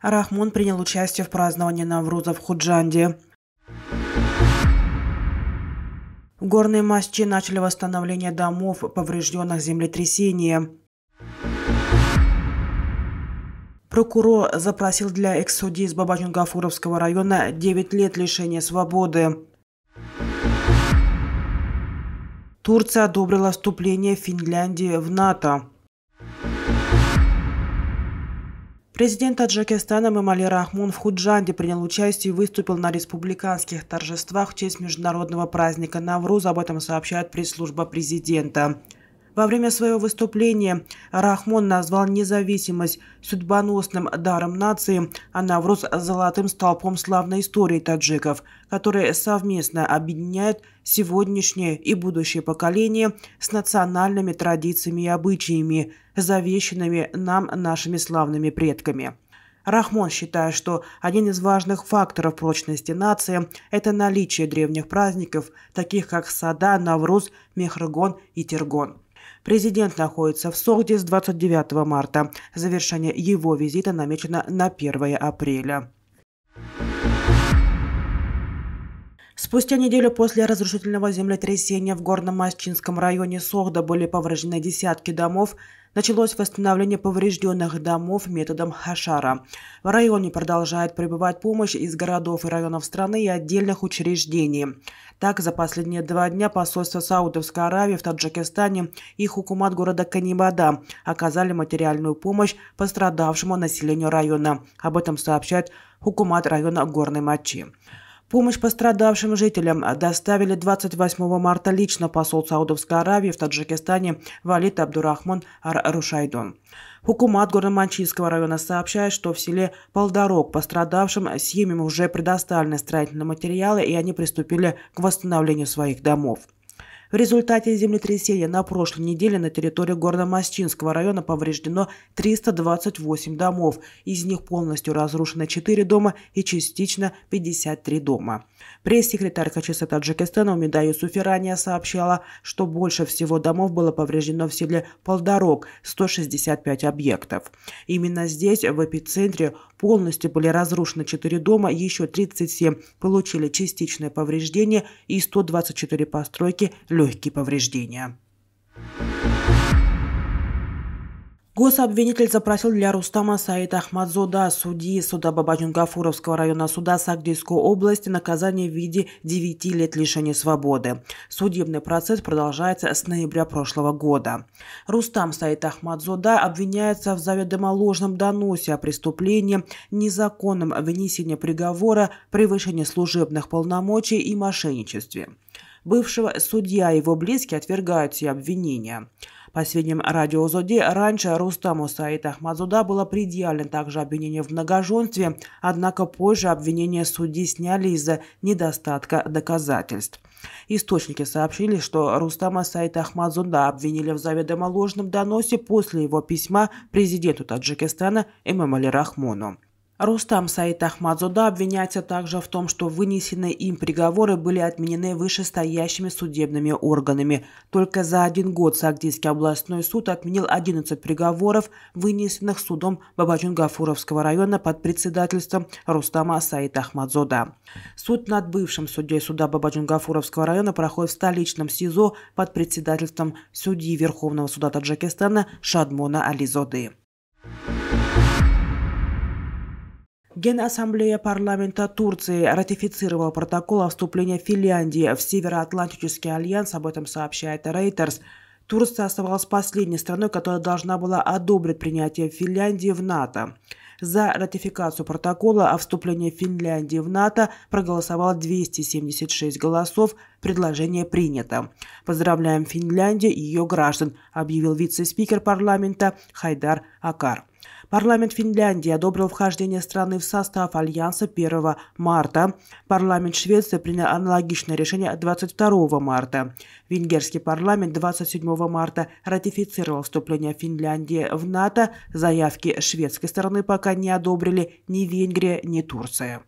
Рахмон принял участие в праздновании Навруза в Худжанде. В Горной Масчи начали восстановление домов, поврежденных землетрясением. Прокурор запросил для экс-судьи из Бабаджон-Гафуровского района 9 лет лишения свободы. Турция одобрила вступление Финляндии в НАТО. Президент Таджикистана Эмомали Рахмон в Худжанде принял участие и выступил на республиканских торжествах в честь международного праздника Навруз. Об этом сообщает пресс-служба президента. Во время своего выступления Рахмон назвал независимость судьбоносным даром нации, а Навруз – золотым столпом славной истории таджиков, которые совместно объединяют сегодняшнее и будущее поколение с национальными традициями и обычаями, завещанными нам нашими славными предками. Рахмон считает, что один из важных факторов прочности нации – это наличие древних праздников, таких как Сада, Навруз, Мехргон и Тиргон. Президент находится в Согде с 29 марта. Завершение его визита намечено на 1 апреля. Спустя неделю после разрушительного землетрясения в Горно-Масчинском районе Согда были повреждены десятки домов. Началось восстановление поврежденных домов методом Хашара. В районе продолжает прибывать помощь из городов и районов страны и отдельных учреждений. Так, за последние 2 дня посольство Саудовской Аравии в Таджикистане и хукумат города Канибада оказали материальную помощь пострадавшему населению района. Об этом сообщает хукумат района Горной Мачи. Помощь пострадавшим жителям доставили 28 марта лично посол Саудовской Аравии в Таджикистане Валид Абдурахман Ар-Рушайдон. Хукумат Горно-Мачинского района сообщает, что в селе Полдорог пострадавшим семьям уже предоставлены строительные материалы, и они приступили к восстановлению своих домов. В результате землетрясения на прошлой неделе на территории Горно-Масчинского района повреждено 328 домов, из них полностью разрушено 4 дома и частично 53 дома. Пресс-секретарь КЧС Таджикистана Умида Юсуфи ранее сообщала, что больше всего домов было повреждено в селе Полдорог – 165 объектов. Именно здесь, в эпицентре, полностью были разрушены 4 дома, еще 37 получили частичное повреждение и 124 постройки – легкие повреждения. Гособвинитель запросил для Рустама Саида Ахмадзода, судьи суда Бабаджон-Гафуровского района суда Сагдийской области, наказание в виде 9 лет лишения свободы. Судебный процесс продолжается с ноября прошлого года. Рустам Саид Ахмадзода обвиняется в заведомо ложном доносе о преступлении, незаконном вынесении приговора, превышении служебных полномочий и мошенничестве. Бывшего судья и его близкие отвергают все обвинения. По сведениям радио «Зоди», раньше Рустаму Саид Ахмадзода было предъявлено также обвинение в многоженстве, однако позже обвинения судьи сняли из-за недостатка доказательств. Источники сообщили, что Рустама Саида Ахмадзода обвинили в заведомо ложном доносе после его письма президенту Таджикистана Эмомали Рахмону. Рустам Саид Ахмадзода обвиняется также в том, что вынесенные им приговоры были отменены вышестоящими судебными органами. Только за 1 год Сагдийский областной суд отменил 11 приговоров, вынесенных судом Бабаджон-Гафуровского района под председательством Рустама Саида Ахмадзода. Суд над бывшим судьей суда Бабаджон-Гафуровского района проходит в столичном СИЗО под председательством судьи Верховного суда Таджикистана Шадмона Ализоды. Генассамблея парламента Турции ратифицировала протокол о вступлении Финляндии в Североатлантический альянс, об этом сообщает Reuters. Турция оставалась последней страной, которая должна была одобрить принятие Финляндии в НАТО. За ратификацию протокола о вступлении Финляндии в НАТО проголосовало 276 голосов. Предложение принято. Поздравляем Финляндию и ее граждан, объявил вице-спикер парламента Хайдар Акар. Парламент Финляндии одобрил вхождение страны в состав Альянса 1 марта. Парламент Швеции принял аналогичное решение 22 марта. Венгерский парламент 27 марта ратифицировал вступление Финляндии в НАТО. Заявки шведской стороны пока не одобрили ни Венгрия, ни Турция.